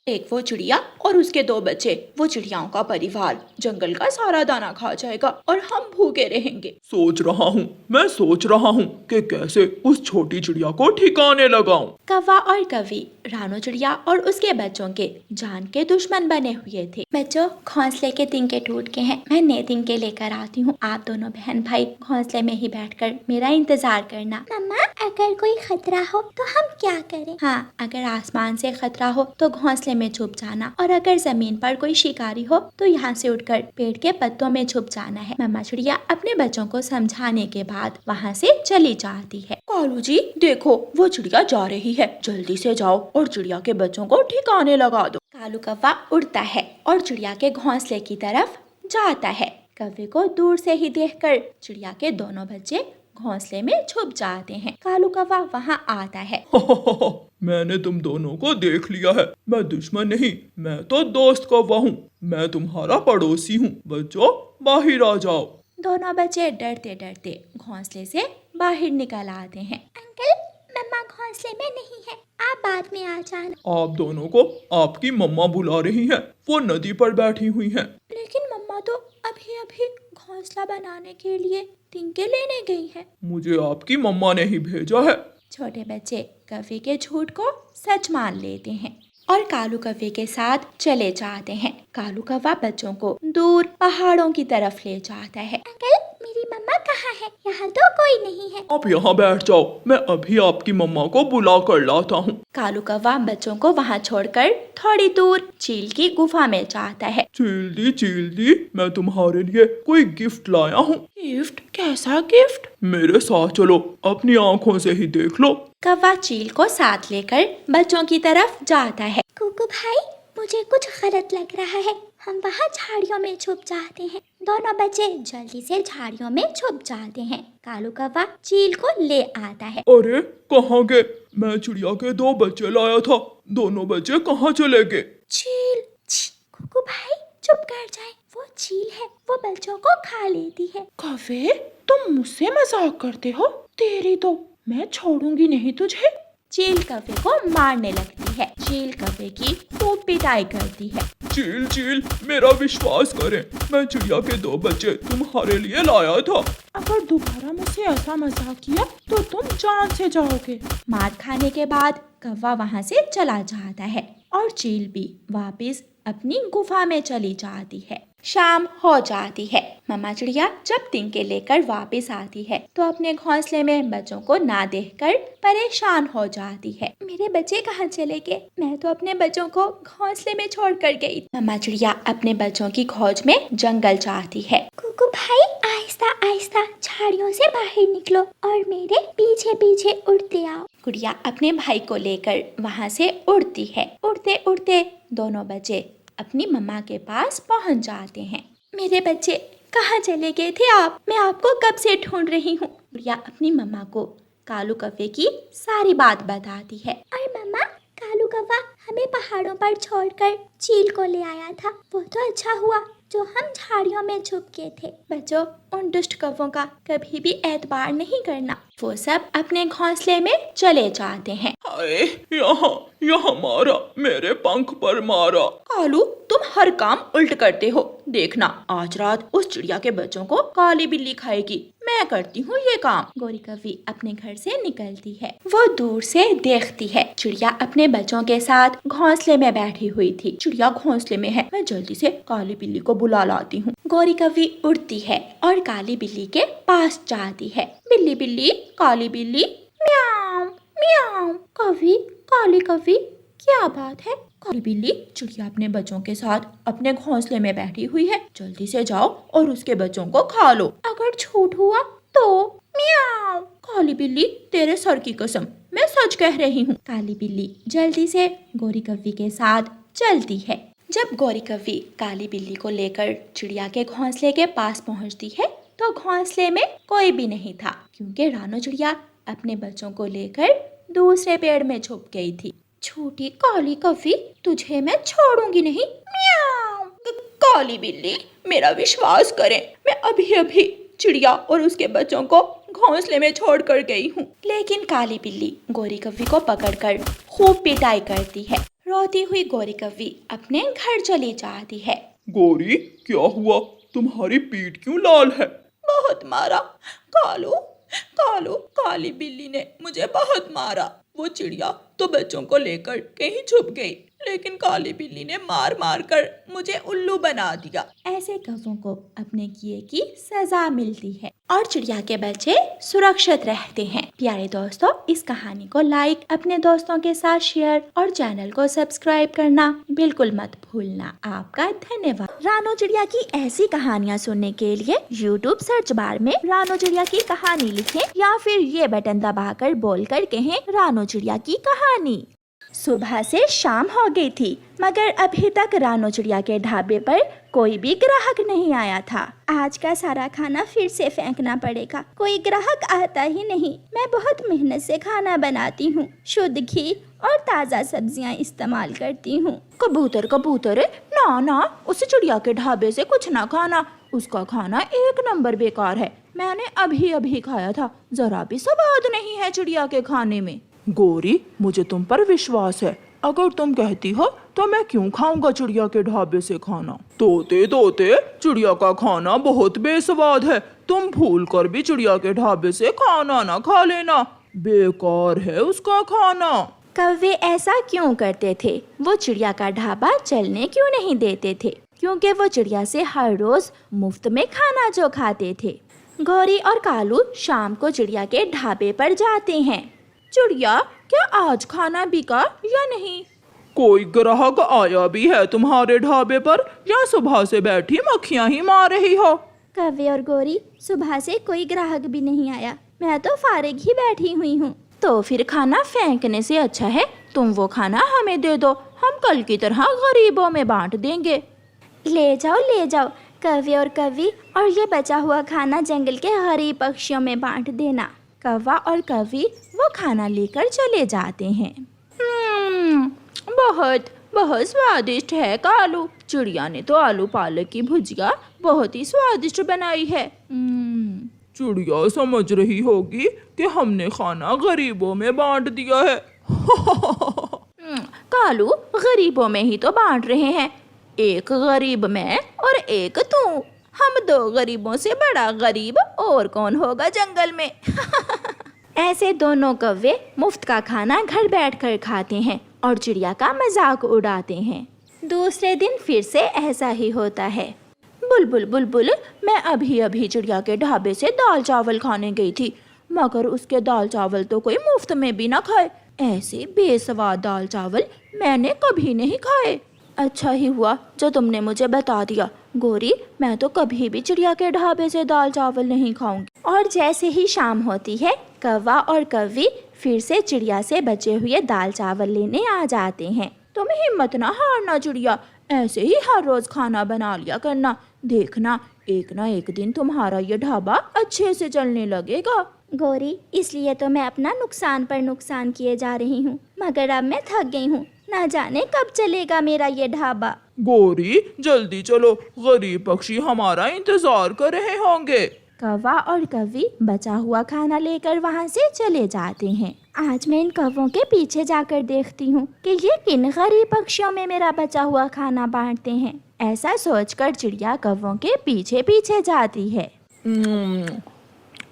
एक वो चिड़िया और उसके दो बच्चे, वो चिड़ियाओं का परिवार जंगल का सारा दाना खा जाएगा और हम भूखे रहेंगे। मैं सोच रहा हूँ कि कैसे उस छोटी चिड़िया को ठिकाने लगाऊं। कौवा और कौवी रानो चिड़िया और उसके बच्चों के जान के दुश्मन बने हुए थे। बच्चों, घोंसले के तिनके टूट के हैं, मैं नए तिनके लेकर आती हूँ। आप दोनों बहन भाई घोंसले में ही बैठकर मेरा इंतजार करना। मम्मा, अगर कोई खतरा हो तो हम क्या करें? हाँ, अगर आसमान से खतरा हो तो घोंसले में छुप जाना, और अगर जमीन पर कोई शिकारी हो तो यहाँ से उठकर पेड़ के पत्तों में छुप जाना है। मम्मा चिड़िया अपने बच्चों को समझाने के बाद वहाँ से चली जाती है। कालू जी देखो, वो चिड़िया जा रही है, जल्दी से जाओ और चिड़िया के बच्चों को ठिकाने लगा दो। कालू कौवा उड़ता है और चिड़िया के घोंसले की तरफ जाता है। कौवे को दूर से ही देखकर चिड़िया के दोनों बच्चे घोंसले में छुप जाते हैं। कालू कौवा वहाँ आता है। मैंने तुम दोनों को देख लिया है। मैं दुश्मन नहीं, मैं तो दोस्त कौवा हूँ। मैं तुम्हारा पड़ोसी हूँ। बच्चों, बाहर आ जाओ। दोनों बच्चे डरते डरते घोंसले से बाहर निकल आते हैं। अंकल, मम्मा घोंसले में नहीं है, आप बाद में आ जाना। आप दोनों को आपकी मम्मा बुला रही हैं। वो नदी पर बैठी हुई हैं। लेकिन मम्मा तो अभी अभी घोंसला बनाने के लिए तिनके लेने गई है। मुझे आपकी मम्मा ने ही भेजा है। छोटे बच्चे कौवे के झूठ को सच मान लेते हैं और कालू कौवे के साथ चले जाते हैं। कालू कौवा बच्चों को दूर पहाड़ों की तरफ ले जाता है। अंकल, मेरी मम्मा कहाँ है? यहाँ तो कोई नहीं है। आप यहाँ बैठ जाओ, मैं अभी आपकी मम्मा को बुला कर लाता हूँ। कालू कौवा बच्चों को वहाँ छोड़कर थोड़ी दूर चील की गुफा में जाता है। चील दी, मैं तुम्हारे लिए कोई गिफ्ट लाया हूँ। गिफ्ट? कैसा गिफ्ट? मेरे साथ चलो, अपनी आँखों से ही देख लो। कौवा चील को साथ लेकर बच्चों की तरफ जाता है। कुकू भाई, मुझे कुछ गलत लग रहा है। हम वहाँ झाड़ियों में छुप जाते हैं। दोनों बच्चे जल्दी से झाड़ियों में छुप जाते हैं। कालू कौवा चील को ले आता है। अरे कहाँ गए? मैं चिड़िया के दो बच्चे लाया था, दोनों बच्चे कहाँ चले गए? चील। कुकू भाई, चुप कर जाए, वो चील है, वो बच्चों को खा लेती है। कौवे, तुम मुझसे मजाक करते हो? तेरी तो मैं छोड़ूंगी नहीं तुझे। चील कौवे को मारने लगती है। चील कौवे की खूब पिटाई करती है। चील, मेरा विश्वास करें, मैं चिड़िया के दो बच्चे तुम्हारे लिए लाया था। अगर दोबारा मुझसे ऐसा मजाक किया तो तुम जान से जाओगे। मार खाने के बाद कौवा वहाँ से चला जाता है और चील भी वापस अपनी गुफा में चली जाती है। शाम हो जाती है। मम्मा चिड़िया जब तिनके लेकर वापस आती है तो अपने घोंसले में बच्चों को ना देखकर परेशान हो जाती है। मेरे बच्चे कहाँ चले गए? मैं तो अपने बच्चों को घोंसले में छोड़ कर गई। मम्मा चिड़िया अपने बच्चों की खोज में जंगल जाती है। कुकू भाई, आहिस्ता आहिस्ता झाड़ियों से बाहर निकलो और मेरे पीछे पीछे उड़ते आओ। गुड़िया अपने भाई को लेकर वहाँ से उड़ती है। उड़ते उड़ते दोनों बच्चे अपनी मम्मा के पास पहुँच जाते हैं। मेरे बच्चे कहाँ चले गए थे आप? मैं आपको कब से ढूंढ रही हूँ। गुड़िया अपनी मम्मा को कालू कौवे की सारी बात बताती है। और मम्मा, कालू कौवा हमें पहाड़ों पर छोड़कर चील को ले आया था। वो तो अच्छा हुआ जो हम झाड़ियों में छुप के थे। बच्चों, उन दुष्ट कौवों का कभी भी एतबार नहीं करना। वो सब अपने घोंसले में चले जाते हैं। हाय, यहाँ मारा, मेरे पंख पर मारा। कालू, तुम हर काम उल्ट करते हो। देखना, आज रात उस चिड़िया के बच्चों को काली बिल्ली खाएगी। मैं करती हूँ ये काम। गोरी कौवी अपने घर से निकलती है। वो दूर से देखती है चिड़िया अपने बच्चों के साथ घोंसले में बैठी हुई थी। चिड़िया घोंसले में है, मैं जल्दी से काली बिल्ली को बुला लाती हूँ। गोरी कौवी उड़ती है और काली बिल्ली के पास जाती है। बिल्ली बिल्ली, काली बिल्ली, म्याऊं म्याऊं। कौवी, काली कौवी, क्या बात है? काली बिल्ली, चिड़िया अपने बच्चों के साथ अपने घोंसले में बैठी हुई है, जल्दी से जाओ और उसके बच्चों को खा लो। अगर छूट हुआ तो म्याऊं। काली बिल्ली, तेरे सर की कसम, मैं सच कह रही हूँ। काली बिल्ली जल्दी से गोरी कौवी के साथ चलती है। जब गोरी कौवी काली बिल्ली को लेकर चिड़िया के घोंसले के पास पहुँचती है तो घोंसले में कोई भी नहीं था, क्योंकि रानो चिड़िया अपने बच्चों को लेकर दूसरे पेड़ में छुप गई थी। छोटी काली कौवी, तुझे मैं छोड़ूंगी नहीं। म्याऊं। काली बिल्ली, मेरा विश्वास करें, मैं अभी अभी चिड़िया और उसके बच्चों को घोंसले में छोड़ कर गई हूँ। लेकिन काली बिल्ली गोरी कौवी को पकड़कर खूब पिटाई करती है। रोती हुई गौरी कव्वी अपने घर चली जाती है। गौरी, क्या हुआ? तुम्हारी पीठ क्यों लाल है? बहुत मारा कालू, कालू काली बिल्ली ने मुझे बहुत मारा। वो चिड़िया तो बच्चों को लेकर कहीं छुप गई, लेकिन काली बिल्ली ने मार मार कर मुझे उल्लू बना दिया। ऐसे कौवों को अपने किए की सजा मिलती है और चिड़िया के बच्चे सुरक्षित रहते हैं। प्यारे दोस्तों, इस कहानी को लाइक, अपने दोस्तों के साथ शेयर और चैनल को सब्सक्राइब करना बिल्कुल मत भूलना। आपका धन्यवाद। रानो चिड़िया की ऐसी कहानियाँ सुनने के लिए YouTube सर्च बार में रानो चिड़िया की कहानी लिखें या फिर ये बटन दबाकर बोलकर कहें रानो चिड़िया की कहानी। सुबह से शाम हो गई थी, मगर अभी तक रानो चिड़िया के ढाबे पर कोई भी ग्राहक नहीं आया था। आज का सारा खाना फिर से फेंकना पड़ेगा, कोई ग्राहक आता ही नहीं। मैं बहुत मेहनत से खाना बनाती हूँ, शुद्ध घी और ताज़ा सब्जियाँ इस्तेमाल करती हूँ। कबूतर कबूतर, ना ना, उस चिड़िया के ढाबे से कुछ ना खाना, उसका खाना एक नंबर बेकार है। मैंने अभी अभी खाया था, जरा भी स्वाद नहीं है चिड़िया के खाने में। गौरी, मुझे तुम पर विश्वास है। अगर तुम कहती हो तो मैं क्यों खाऊंगा चिड़िया के ढाबे से खाना। तोते तोते, चिड़िया का खाना बहुत बेस्वाद है। तुम भूल कर भी चिड़िया के ढाबे से खाना ना खा लेना, बेकार है उसका खाना। कौवे ऐसा क्यों करते थे? वो चिड़िया का ढाबा चलने क्यों नहीं देते थे? क्योंकि वो चिड़िया से हर रोज मुफ्त में खाना जो खाते थे। गौरी और कालू शाम को चिड़िया के ढाबे पर जाते हैं। चिड़िया, क्या आज खाना बिका या नहीं? कोई ग्राहक आया भी है तुम्हारे ढाबे पर, या सुबह से बैठी मक्खियां ही मार रही हो? कौवे और गौरी, सुबह से कोई ग्राहक भी नहीं आया, मैं तो फारिग ही बैठी हुई हूँ। तो फिर खाना फेंकने से अच्छा है तुम वो खाना हमें दे दो, हम कल की तरह गरीबों में बांट देंगे। ले जाओ कौवे और कौवी, और ये बचा हुआ खाना जंगल के गरीब पक्षियों में बांट देना। कौवा और कौवी वो खाना लेकर चले जाते हैं। बहुत बहुत स्वादिष्ट है कालू। चिड़िया ने तो आलू पालक की भुजिया बहुत ही स्वादिष्ट बनाई है। चिड़िया समझ रही होगी कि हमने खाना गरीबों में बांट दिया है। कालू, गरीबों में ही तो बांट रहे हैं, एक गरीब मैं और एक तू। हम दो गरीबों से बड़ा गरीब और कौन होगा जंगल में। ऐसे दोनों कौवे मुफ्त का खाना घर बैठकर खाते हैं और चिड़िया का मजाक उड़ाते हैं। दूसरे दिन फिर से ऐसा ही होता है। बुलबुल बुलबुल, मैं अभी अभी चिड़िया के ढाबे से दाल चावल खाने गई थी, मगर उसके दाल चावल तो कोई मुफ्त में भी ना खाए। ऐसे बेस्वाद दाल चावल मैंने कभी नहीं खाए। अच्छा ही हुआ जो तुमने मुझे बता दिया। गौरी, मैं तो कभी भी चिड़िया के ढाबे से दाल चावल नहीं खाऊंगी। और जैसे ही शाम होती है, कौवा और कौवी फिर से चिड़िया से बचे हुए दाल चावल लेने आ जाते हैं। तुम्हें हिम्मत ना हारना चिड़िया, ऐसे ही हर रोज खाना बना लिया करना। देखना, एक ना एक दिन तुम्हारा ये ढाबा अच्छे से चलने लगेगा। गौरी, इसलिए तो मैं अपना नुकसान पर नुकसान किए जा रही हूँ, मगर अब मैं थक गई हूँ। ना जाने कब चलेगा मेरा ये ढाबा। गौरी, जल्दी चलो, गरीब पक्षी हमारा इंतजार कर रहे होंगे। कौवा और कौवी बचा हुआ खाना लेकर वहाँ से चले जाते हैं। आज मैं इन कौवों के पीछे जाकर देखती हूँ कि ये किन गरीब पक्षियों में मेरा बचा हुआ खाना बांटते हैं। ऐसा सोचकर चिड़िया कौवों के पीछे पीछे जाती है।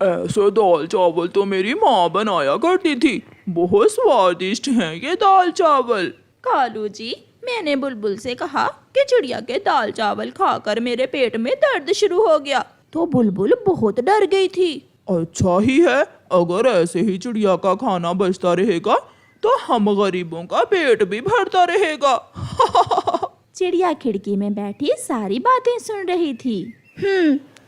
ऐसे दाल चावल तो मेरी माँ बनाया करती थी, बहुत स्वादिष्ट हैं ये दाल चावल। कालू जी, मैंने बुलबुल से कहा कि चिड़िया के दाल चावल खाकर मेरे पेट में दर्द शुरू हो गया, तो बुलबुल बहुत डर गई थी। अच्छा ही है, अगर ऐसे ही चिड़िया का खाना बचता रहेगा तो हम गरीबों का पेट भी भरता रहेगा। चिड़िया खिड़की में बैठी सारी बातें सुन रही थी।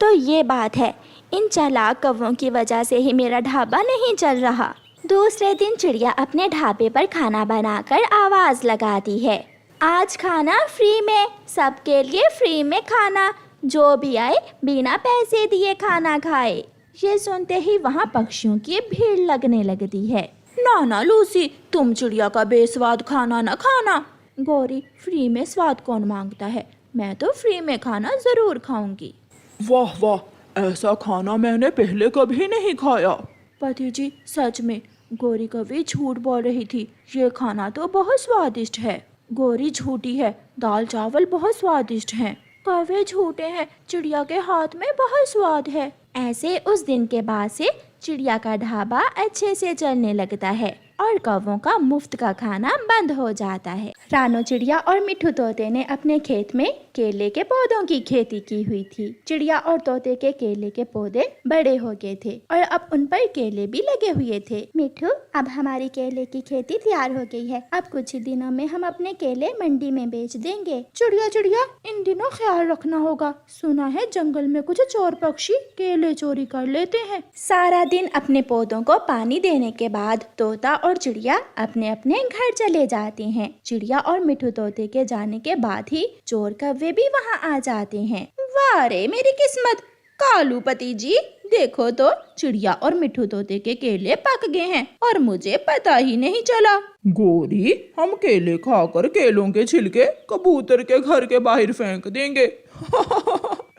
तो ये बात है, इन चालाक कौवों की वजह से ही मेरा ढाबा नहीं चल रहा। दूसरे दिन चिड़िया अपने ढाबे पर खाना बनाकर आवाज लगाती है, आज खाना फ्री में, सबके लिए फ्री में खाना, जो भी आए बिना पैसे दिए खाना खाए। ये सुनते ही वहाँ पक्षियों की भीड़ लगने लगती है। ना लूसी, तुम चिड़िया का बेस्वाद खाना न खाना। गौरी, फ्री में स्वाद कौन मांगता है, मैं तो फ्री में खाना जरूर खाऊंगी। वाह वाह, ऐसा खाना मैंने पहले कभी नहीं खाया। पति जी, सच में गौरी कभी झूठ बोल रही थी, ये खाना तो बहुत स्वादिष्ट है। गोरी झूठी है, दाल चावल बहुत स्वादिष्ट हैं। कौवे झूठे हैं, चिड़िया के हाथ में बहुत स्वाद है। ऐसे उस दिन के बाद से चिड़िया का ढाबा अच्छे से चलने लगता है और कौवों का मुफ्त का खाना बंद हो जाता है। रानो चिड़िया और मिट्ठू तोते ने अपने खेत में केले के पौधों की खेती की हुई थी। चिड़िया और तोते के केले के पौधे बड़े हो गए थे और अब उन पर केले भी लगे हुए थे। मिट्ठू, अब हमारी केले की खेती तैयार हो गई है। अब कुछ ही दिनों में हम अपने केले मंडी में बेच देंगे। चिड़िया चिड़िया, इन दिनों ख्याल रखना होगा। सुना है जंगल में कुछ चोर पक्षी केले चोरी कर लेते हैं। सारा दिन अपने पौधों को पानी देने के बाद तोता और चिड़िया अपने अपने घर चले जाते हैं। चिड़िया और मिट्ठू तोते के जाने के बाद ही चोर कौवे भी वहाँ आ जाते हैं। वाह रे मेरी किस्मत, कालू पति जी, देखो तो चिड़िया और मिट्ठू तोते के केले पक गए हैं और मुझे पता ही नहीं चला। गोरी, हम केले खाकर केलों के छिलके कबूतर के घर के बाहर फेंक देंगे।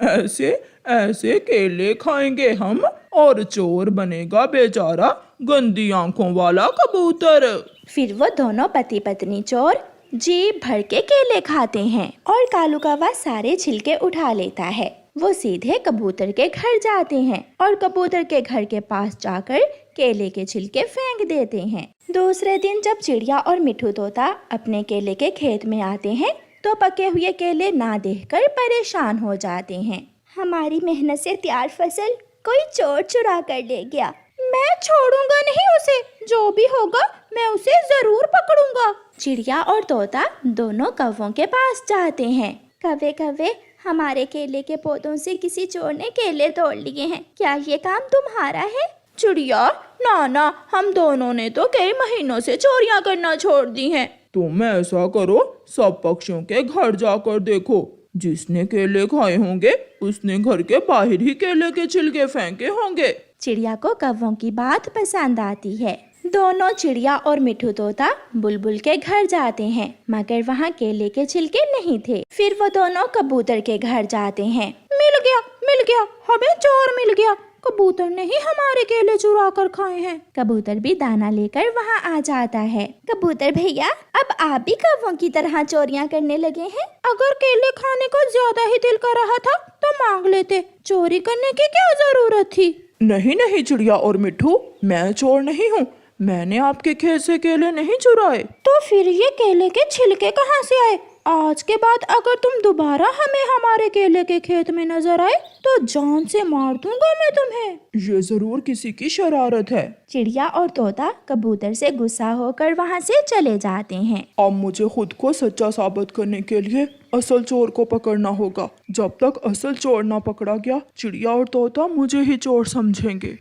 ऐसे ऐसे केले खाएंगे हम और चोर बनेगा बेचारा गंदी आंखों वाला कबूतर। फिर वो दोनों पति पत्नी चोर जी भर के केले खाते हैं और कालू कौवा सारे छिलके उठा लेता है। वो सीधे कबूतर के घर जाते हैं और कबूतर के घर के पास जाकर केले के छिलके फेंक देते हैं। दूसरे दिन जब चिड़िया और मिट्ठू तोता अपने केले के खेत में आते हैं तो पके हुए केले ना देखकर परेशान हो जाते हैं। हमारी मेहनत से तैयार फसल कोई चोर चुरा कर ले गया। मैं छोड़ूंगा नहीं उसे, जो भी होगा मैं उसे जरूर पकड़ूंगा। चिड़िया और तोता दोनों कौवों के पास जाते हैं। कौवे कौवे, हमारे केले के पौधों से किसी चोर ने केले तोड़ लिए हैं। क्या ये काम तुम्हारा है? चिड़िया, ना, हम दोनों ने तो कई महीनों से चोरियां करना छोड़ दी हैं। तुम ऐसा करो, सब पक्षियों के घर जाकर देखो। जिसने केले खाए होंगे उसने घर के बाहर ही केले के छिलके फेंके होंगे। चिड़िया को कौवों की बात पसंद आती है। दोनों चिड़िया और मिट्ठू तोता बुलबुल के घर जाते हैं, मगर वहाँ केले के छिलके नहीं थे। फिर वो दोनों कबूतर के घर जाते हैं। मिल गया, हमें चोर मिल गया। कबूतर ने ही हमारे केले चुरा कर खाए हैं। कबूतर भी दाना लेकर वहाँ आ जाता है। कबूतर भैया, अब आप भी कौवों की तरह चोरियां करने लगे हैं? अगर केले खाने को ज्यादा ही दिल कर रहा था तो मांग लेते, चोरी करने की क्या जरूरत थी। नहीं चिड़िया और मिट्ठू, मैं चोर नहीं हूँ। मैंने आपके खेत से केले नहीं चुराए। तो फिर ये केले के छिलके कहाँ से आए? आज के बाद अगर तुम दोबारा हमें हमारे केले के खेत में नजर आए तो जान से मार दूंगा मैं तुम्हें। ये जरूर किसी की शरारत है। चिड़िया और तोता कबूतर से गुस्सा होकर वहाँ से चले जाते हैं। अब मुझे खुद को सच्चा साबित करने के लिए असल चोर को पकड़ना होगा। जब तक असल चोर ना पकड़ा गया, चिड़िया और तोता मुझे ही चोर समझेंगे।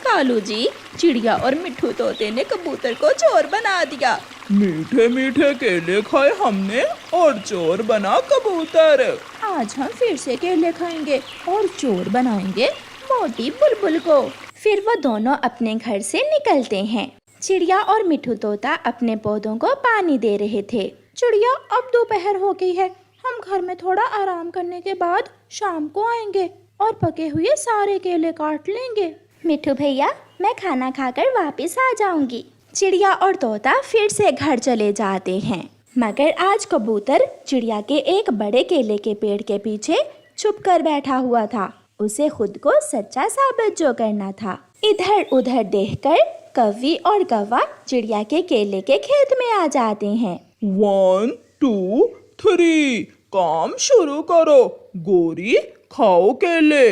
कालू जी, चिड़िया और मिट्ठू तोते ने कबूतर को चोर बना दिया। मीठे मीठे केले खाए हमने और चोर बना कबूतर। आज हम फिर से केले खाएंगे और चोर बनाएंगे मोटी बुलबुल को। फिर वो दोनों अपने घर से निकलते हैं। चिड़िया और मिट्ठू तोता अपने पौधों को पानी दे रहे थे। चिड़िया, अब दोपहर हो गई है, हम घर में थोड़ा आराम करने के बाद शाम को आएंगे और पके हुए सारे केले काट लेंगे। मिट्ठू भैया, मैं खाना खाकर वापस आ जाऊंगी। चिड़िया और तोता फिर से घर चले जाते हैं, मगर आज कबूतर चिड़िया के एक बड़े केले के पेड़ के पीछे छुप कर बैठा हुआ था। उसे खुद को सच्चा साबित जो करना था। इधर उधर देखकर कौवी और कौवा चिड़िया के केले के खेत में आ जाते हैं। 1 2 3 काम शुरू करो। गोरी, खाओ केले।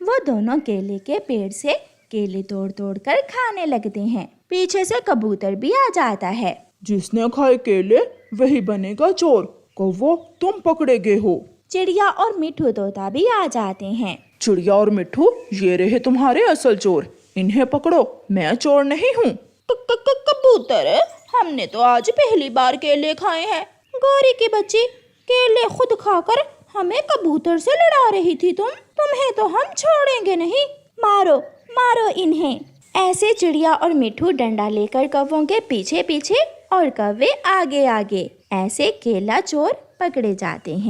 वो दोनों केले के पेड़ से केले तोड़ तोड़ कर खाने लगते हैं। पीछे से कबूतर भी आ जाता है। जिसने खाए केले वही बनेगा चोर। कौवो, तुम पकड़े गए हो। चिड़िया और मिट्ठू तोता भी आ जाते हैं। चिड़िया और मिट्ठू, ये रहे तुम्हारे असल चोर। इन्हें पकड़ो, मैं चोर नहीं हूँ। कबूतर, हमने तो आज पहली बार केले खाए हैं। गौरी की बच्ची, केले खुद खाकर हमें कबूतर से लड़ा रही थी तुम्हें तो हम छोड़ेंगे नहीं। मारो मारो इन्हें। ऐसे चिड़िया और मिट्ठू डंडा लेकर कौवों के पीछे पीछे और कौवे आगे आगे ऐसे केला चोर पकड़े जाते हैं।